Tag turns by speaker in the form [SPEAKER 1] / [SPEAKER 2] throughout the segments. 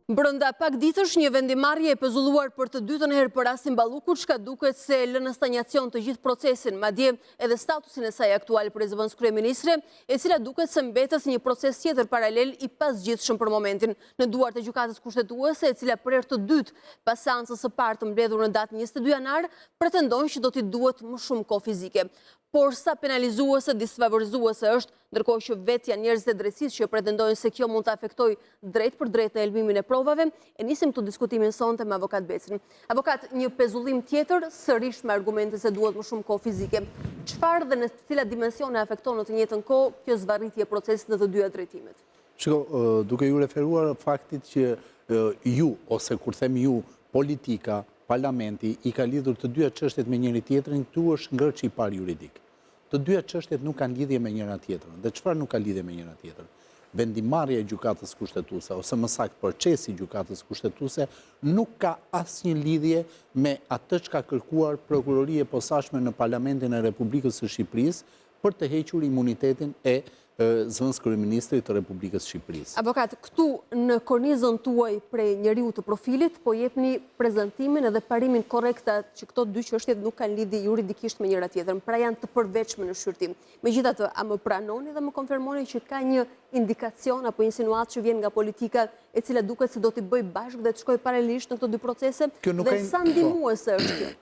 [SPEAKER 1] Brënda pak ditësh një vendimarrje e pezulluar për të dytën herë për rastin Ballukut, çka duket se lë në stagnacion të gjithë procesin, madje edhe statusin e saj aktual për zëvendës kryeministre, e cila duket se mbetet një proces tjetër paralel i pasgjithshëm për momentin në duart e gjykatës kushtetuese, e cila për herë të dytë pas seancës së parë të mbledhur në datën 22 janar, pretendon që do t'i duhet më shumë kohë fizike. Por sa penalizuese, disfavorizuese është, ndërkohë që vetë janë njerëzit e drejtësisë që pretendojnë se kjo mund të afektojë drejt për drejt në elmimin e provave, e nisim të diskutimin sonte me avokat Becin. Avokat, një pezullim tjetër, sërish me argumente se duhet më shumë kohë fizike. Çfarë dhe në cilat dimensione afekton në të njëjtën kohë kjo zvarritje e procesit në të dyja drejtimet?
[SPEAKER 2] Shiko, duke ju referuar faktit që ju, ose kur them ju, politika, parlamenti i ka lidhur të dyja çështjet me njëri tjetrin, këtu është ngërçi i parë juridik. Të dyja çështjet nuk kanë lidhje me njëra tjetrën. Dhe çfarë nuk ka lidhje me njëra tjetrën? Vendimarrja e gjykatës kushtetuese, ose më saktë procesi i gjykatës kushtetuese, nuk ka asnjë lidhje me atë që ka kërkuar prokuroria e posaçme në Parlamentin e Republikës së Shqipërisë për të hequr imunitetin e zëvendës kryeministrit të Republikës së Shqipërisë.
[SPEAKER 1] Avokat, këtu në kornizën tuaj prej njeriu të profilit, po jepni prezantimin edhe parimin korrekta që këto dy çështje nuk kanë lidhje juridikisht me njëra tjetrën, pra janë të përveçme në shqyrtim. Megjithatë, a më pranoni dhe më konfirmoni që ka një indikacion apo insinuatë që vjen nga politika e cila duket se do t'i bëj bashkë dhe të shkojë paralelisht në këto dy procese, dhe sa ndihmuese është kjo?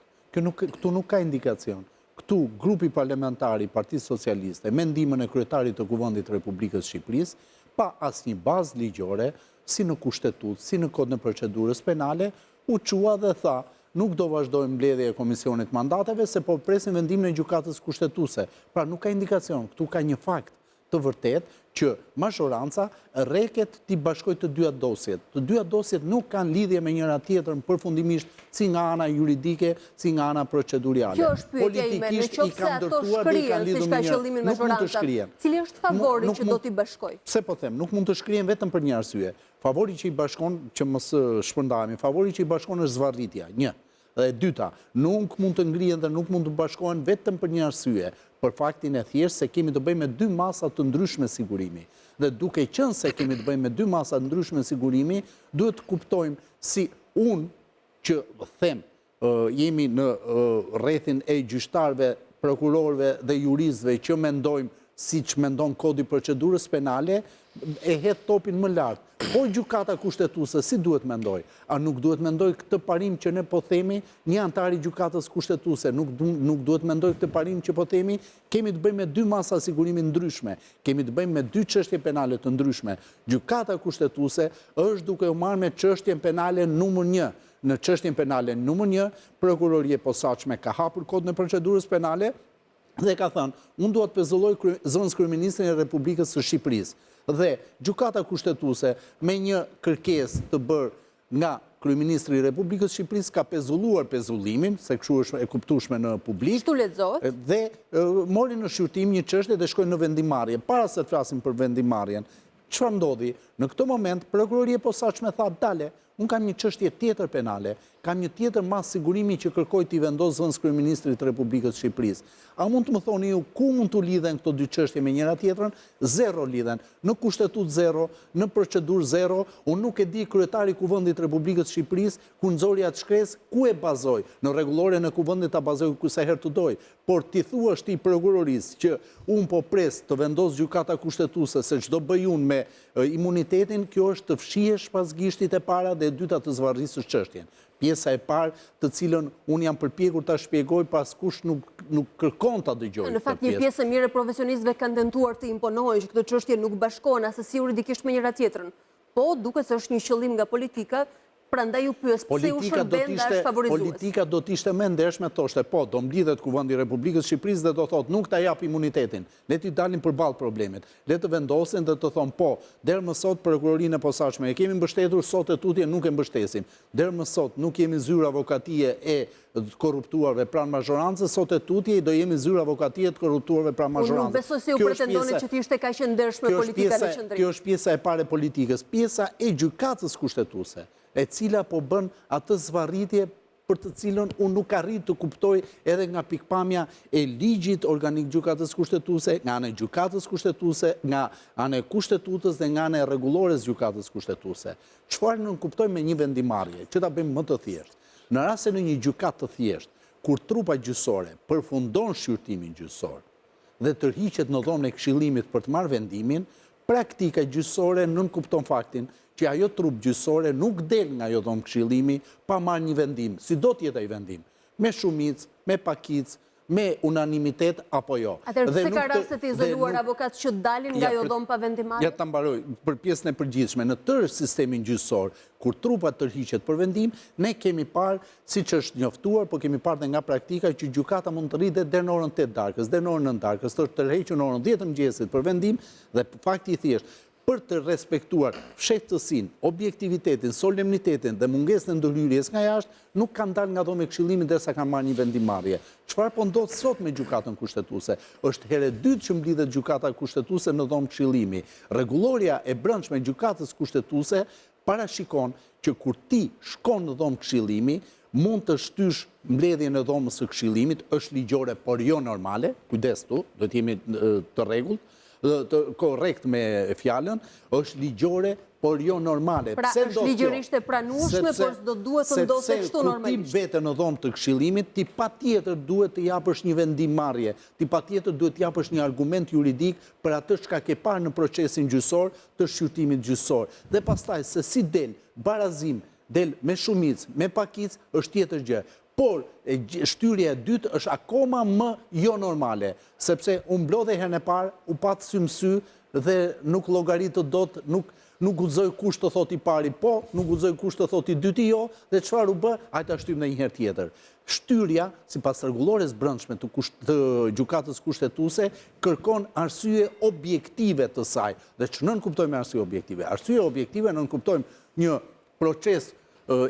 [SPEAKER 2] Këtu nuk ka indikacion. Këtu, grupi parlamentari i Partisë Socialiste, me ndihmën e kryetarit të Kuvendit të Republikës Shqipërisë, pa asnjë bazë ligjore, si në kushtetutë, si në kod në procedurës penale, u çua dhe tha, nuk do vazhdojmë mbledhje e komisionit mandateve, se po presim vendimin e gjykatës kushtetuese. Pra nuk ka indikacion, këtu ka një fakt të vërtet që mazhoranca rreket t'i bashkojë të dyja dosjet. Të dyja dosjet nuk kanë lidhje me njëra tjetrën përfundimisht si nga ana juridike, si nga ana proceduriale.
[SPEAKER 1] Kjo është pyetja ime, në qoftë se ato shkrihen siç ka qëllimin mazhoranca. Cili është favori që do t'i bashkojë?
[SPEAKER 2] Pse po them, nuk mund të shkrihen vetëm për një arsye. Favori që i bashkon, që mos shpërndahemi, favori që i bashkon është zvarritja. Një. Dhe dyta, nuk mund të ngrihen dhe nuk mund të bashkohen vetëm për një arsye, për faktin e thjeshtë se kemi të bëjmë me dy masa të ndryshme sigurimi. Dhe duke qenë se kemi të bëjmë me dy masa të ndryshme sigurimi, duhet të kuptojmë si unë që them, jemi në rrethin e gjyqtarëve, prokurorëve dhe juristëve që mendojmë siç mendon kodi procedurës penale, e hedh topin më lart. Po gjykata kushtetuese si duhet mendoj? A nuk duhet mendoj këtë parim që ne po themi, një antar i gjykatës kushtetuese nuk duhet mendoj këtë parim që po themi, kemi të bëjmë me dy masa sigurimi ndryshme, kemi të bëjmë me dy çështje penale të ndryshme. Gjykata kushtetuese është duke u marrë me çështjen penale numër 1. Në çështjen penale numër 1, prokuroria e posaçme ka hapur kodin e procedurës penale dhe ka thënë, unë dua të pezulloj zëvendës kryeministrin e Republikës së Shqipërisë. Dhe gjykata kushtetuese me një kërkesë të bërë nga kryeministri i Republikës së Shqipërisë ka pezulluar pezullimin, se kështu është e kuptueshme në publik.
[SPEAKER 1] Kështu lexohet.
[SPEAKER 2] Dhe mori në shqyrtim një çështje dhe shkoi në vendimarrje. Para se të flasim për vendimarrjen, çfarë ndodhi? Në këtë moment prokuroria e posaçme tha, dale, unë kam një çështje tjetër penale, kam një tjetër mas sigurimi që kërkoj t'i vendos zëvendës kryeministrit të Republikës së Shqipërisë. A mund të më thoni ju ku mund të lidhen këto dy çështje me njëra tjetrën? Zero lidhen. Në kushtetutë zero, në procedurë zero, unë nuk e di kryetari i Kuvendit të Republikës së Shqipërisë kur nxori atë shkresë ku e bazoi. Në rregulloren e Kuvendit ta bazoi sa herë të doj. Por ti thuash ti prokurorisë që unë po pres të vendos gjykata kushtetuese se ç'do bëj unë me imunitetin, kjo është të fshihesh pas gishtit e para dhe e dyta të zvarrisësh çështjen. Pjesa e parë të cilën unë jam përpjekur ta shpjegoj pas kush nuk kërkon ta dëgjoj.
[SPEAKER 1] Në fakt një pjesë e mirë e profesionistëve kanë tentuar të imponojnë që këtë çështje nuk bashkohen asesi juridikisht me njëra tjetrën. Po duket se është një qëllim nga politika. Prandaj ju pyes pse u shërben dhe është favorizues.
[SPEAKER 2] Politika do të ishte më ndershme, thoshte, po, do mblidhet Kuvendi i Republikës së Shqipërisë dhe do thotë, nuk ta jap imunitetin. Le t'i dalin përballë problemit. Le të vendosen dhe të thonë, po, deri më sot prokurorinë e posaçme e kemi mbështetur, sot e tutje nuk e mbështesim. Deri më sot nuk jemi zyrë avokatie e korruptuarve pranë mazhorancës, sot e tutje do jemi zyrë avokatie të korruptuarve pranë mazhorancës.
[SPEAKER 1] Unë besoj se ju pretendoni që të ishte kaq e ndershme politika në qendrim.
[SPEAKER 2] Kjo është pjesa e parë e politikës, pjesa e gjykatës kushtetuese, e cila po bën atë zvarritje për të cilën unë nuk arrit të kuptoj edhe nga pikpamja e ligjit organik gjykatës kushtetuese, nga anë e gjykatës kushtetuese, nga anë e kushtetutës dhe nga anë e rregullores gjykatës kushtetuese. Çfarë nuk kuptoj me një vendimarrje, që ta bëjmë më të thjeshtë. Në rast se në një gjykatë të thjeshtë, kur trupa gjyqësore përfundon shqyrtimin gjyqësor dhe tërhiqet në dhomën e këshillimit për të marrë vendimin, praktika gjyqësore nënkupton faktin që ajo trup gjyqësore nuk del nga ajo dhomë këshillimi pa marrë një vendim. Si do të jetë ai vendim? Me shumicë, me pakicë, me unanimitet apo jo.
[SPEAKER 1] Atëherë pse ka raste të izoluar avokat që dalin nga ajo dhomë pa vendimarrje?
[SPEAKER 2] Ja ta mbaroj, për pjesën e përgjithshme, në tërë sistemin gjyqësor, kur trupa tërhiqet për vendim, ne kemi parë, siç është njoftuar, po kemi parë dhe nga praktika që gjykata mund të rritet deri në orën 8 darkës, deri në orën 9 darkës, të tërhequr në orën 10 të mëngjesit për vendim dhe fakti i thjeshtë për të respektuar fshehtësinë, objektivitetin, solemnitetin dhe mungesën e ndërhyrjes nga jashtë, nuk kanë dalë nga dhomë e këshillimit derisa kanë marrë një vendimarrje. Çfarë po ndodh sot me gjykatën kushtetuese? Është herë e dytë që mblidhet gjykata kushtetuese në dhomë këshillimi. Rregulloria e brendshme e gjykatës kushtetuese parashikon që kur ti shkon në dhomë këshillimi, mund të shtysh mbledhjen e dhomës së këshillimit, është ligjore por jo normale, kujdes tu, do të jemi të rregullt, të korrekt me fjalën, është ligjore, por jo normale.
[SPEAKER 1] Pra është ligjërisht e pranueshme, por s'do duhet të ndodhte kështu normalisht.
[SPEAKER 2] Sepse kur ti vete në dhomë të këshillimit, ti patjetër duhet të japësh një vendimarrje, ti patjetër duhet të japësh një argument juridik për atë çka ke parë në procesin gjyqësor të shqyrtimit gjyqësor. Dhe pastaj se si del barazim, del me shumicë, me pakicë, është tjetër gjë. Por shtyrja e dytë është akoma më jo normale, sepse u mblodhe herën e parë, u pat sy më sy dhe nuk llogaritët dot, nuk guxoi kush të thotë i pari po, nuk guxoi kush të thotë i dyti jo, dhe çfarë u bë, hajta shtym në një herë tjetër. Shtyrja, sipas rregullores brendshme të gjykatës kushtetuese, kërkon arsye objektive të saj. Dhe ç'nën kuptojmë arsye objektive? Arsye objektive nën kuptojmë një proces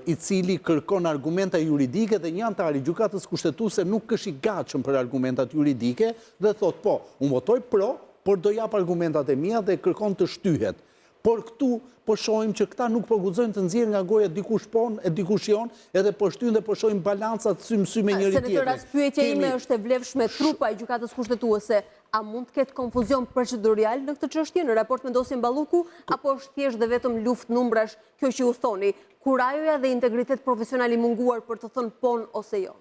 [SPEAKER 2] i cili kërkon argumenta juridike dhe një antar i gjykatës kushtetuese nuk është i gatshëm për argumentat juridike dhe thot po, unë votoj pro, por do jap argumentat e mia dhe kërkon të shtyhet. Por këtu po shohim që këta nuk po guxojnë të nxjerrin nga goja dikush pon e dikush jon, edhe po shtyn dhe po shohim balancat sy me sy me njëri tjetrin.
[SPEAKER 1] Senator, pyetja ime është e vlefshme, trupa e gjykatës kushtetuese, a mund të ketë konfuzion procedurial në këtë çështje në raport me dosjen Balluku, apo është thjesht dhe vetëm luftë numrash, kjo që u thoni, kurajoja dhe integritet profesional i munguar për të thënë pon ose jo?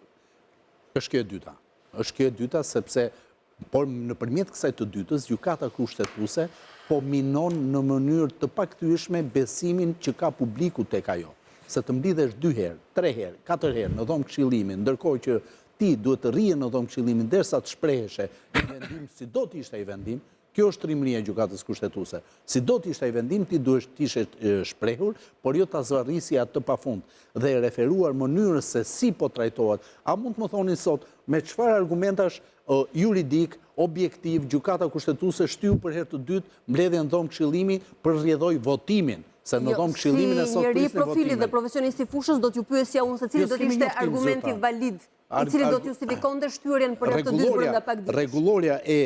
[SPEAKER 2] Është kjo e dyta. Është kjo e dyta sepse por nëpërmjet kësaj të dytës, gjykata kushtetuese po minon në mënyrë të pakthyeshme besimin që ka publiku tek ajo. Se të mblidhesh 2 herë, 3 herë, 4 herë në dhomë këshillimi, ndërkohë që ti duhet të rrihe në dhomë këshillimi derisa të shpreheshe një vendim si do të ishte ai vendim, kjo është trimëria e gjykatës kushtetuese. Si do të ishte ai vendim, ti duhet të ishe shprehur, por jo ta zvarrisi atë pafund dhe referuar mënyrës se si po trajtohet. A mund të më thoni sot me çfarë argumentash juridik, objektiv, gjykata kushtetuese shtyu për herë të dytë mbledhjen në dhomë këshillimi për rrjedhoj votimin. Se në dhomë këshillimin e sot
[SPEAKER 1] si njëri profilit dhe profesionisti fushës do t'ju pyesja unë se cili do t'ishte argumenti valid, i cili do t'ju justifikonte shtyrjen për herë të dytë brenda pak ditësh.
[SPEAKER 2] Rregulloria e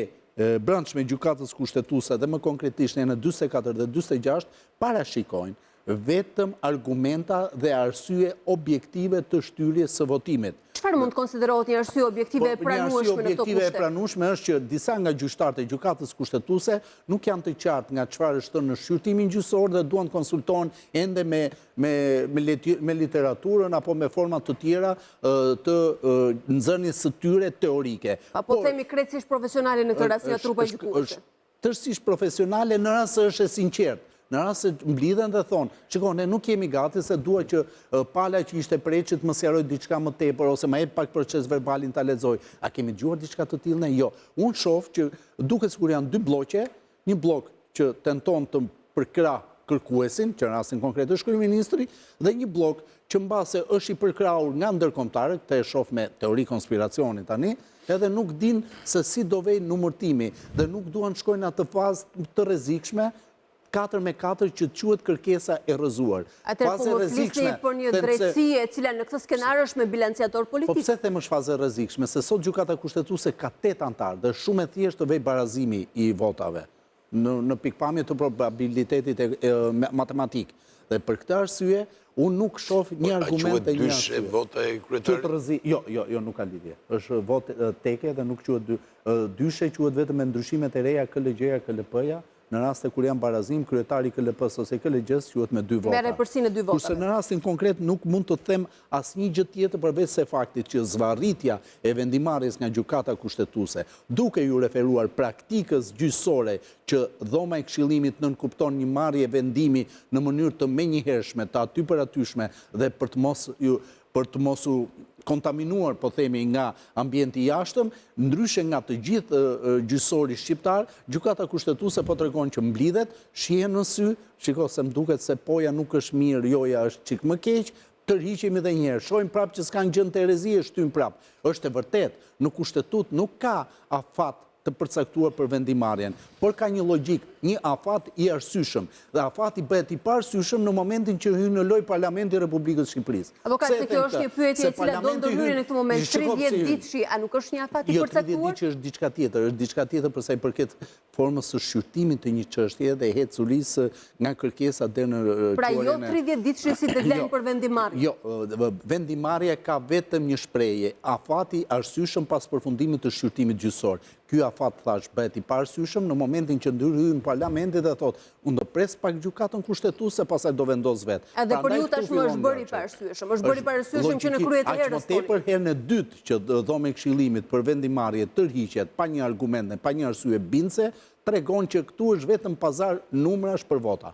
[SPEAKER 2] brendshme gjykatës kushtetuese dhe më konkretisht në 44 dhe 46 parashikojnë vetëm argumenta dhe arsye objektive të shtyrjes së votimit.
[SPEAKER 1] Çfarë mund të konsiderohet një arsye objektive e pranueshme në këto kushte?
[SPEAKER 2] Një arsye objektive e pranueshme është që disa nga gjyqtarët e gjykatës kushtetuese nuk janë të qartë nga çfarë është në shqyrtimin gjyqësor dhe duan të konsultohen ende me literaturën apo me forma të tjera të nxënjes së tyre teorike.
[SPEAKER 1] Apo themi krejtësisht profesionale në këtë rast nga trupa gjykuese.
[SPEAKER 2] Tërësisht profesionale në rast se është e sinqertë. Në rast se mblidhen dhe thonë, shiko, ne nuk jemi gati se dua që pala që ishte preqit më sjaroj diçka më tepër, ose ma jep pak proces verbalin ta lexoj. A kemi dëgjuar diçka të tillë ne? Jo. Unë shoh që duket sikur janë 2 bloqe, një blok që tenton të përkrah kërkuesin, që në rastin konkret është kryeministri, dhe një blok që mbase është i përkrahur nga ndërkombëtarët, këtë e shoh me teori konspiracioni tani, edhe nuk din se si do vej numërtimi dhe nuk duan të shkojnë atë fazë të rrezikshme 4-4 që të quhet kërkesa e rrëzuar.
[SPEAKER 1] Atëherë po më flisni për një drejtësi e cila në këtë skenar është me bilanciator politik.
[SPEAKER 2] Po pse them është fazë e rrezikshme? Se sot gjykata kushtetuese ka 8 antarë dhe shumë e thjeshtë të vej barazimi i votave në pikpamje të probabilitetit matematik. Dhe për këtë arsye, unë nuk shoh një argument e një arsye.
[SPEAKER 3] A quhet dysh vota e kryetarit?
[SPEAKER 2] Jo, nuk ka lidhje. Është votë teke dhe nuk quhet dyshe, quhet vetëm me ndryshimet e reja KLG-ja, KLP-ja. Në raste kur janë barazim, kryetari KLP-s ose KLG-s quhet me 2 vota.
[SPEAKER 1] Merret përsi në 2 vota.
[SPEAKER 2] Kurse në rastin konkret nuk mund të them asnjë gjë tjetër përveç se faktit që zvarritja e vendimarrjes nga gjykata kushtetuese, duke ju referuar praktikës gjyqësore që dhoma e këshillimit nënkupton një marrje vendimi në mënyrë të menjëhershme, të aty për atyshme dhe për të mos u kontaminuar, po themi, nga ambienti jashtëm, ndryshe nga të gjithë gjyqësori shqiptar, gjykata kushtetuese po tregon që mblidhet, shihen në sy, shiko se më duket se poja nuk është mirë, joja është çik më keq, tërhiqemi edhe një herë, shohim prapë që s'kan gjën të herezie, shtym prapë. Është e vërtet, në kushtetut nuk ka afat të përcaktuar për vendimarrjen, por ka një logjik, një afat i arsyeshëm. Dhe afati bëhet i paarsyeshëm në momentin që hyn në lojë Parlamenti i Republikës Shqipërisë.
[SPEAKER 1] Avokat, se kjo është një pyetje e cila do ndërhyrë në këtë moment. 30 ditëshi, a nuk është një afat i përcaktuar?
[SPEAKER 2] Jo, 30 ditë është diçka tjetër, është diçka tjetër për sa i përket formës së shqyrtimit të një çështje dhe hecurisë nga kërkesa deri në
[SPEAKER 1] pra jo 30 ditëshi si deadline për vendimarrje.
[SPEAKER 2] Jo, vendimarrja ka vetëm një shprehje, afati arsyeshëm pas përfundimit të shqyrtimit gjyqësor. Ky afat, thash, bëhet i paarsyeshëm në momentin që ndërhyjnë Parlamenti dhe thotë, unë do pres pak gjykatën kushtetuese, pastaj do vendos vetë.
[SPEAKER 1] Edhe për ju tashmë është bërë i paarsyeshëm. Është bërë i paarsyeshëm që në krye të herës.
[SPEAKER 2] Aq më tepër herën e dytë që dhoma e këshillimit për vendimarrje tërhiqet pa një argument, pa një arsye bindse, tregon që këtu është vetëm pazar numrash për vota.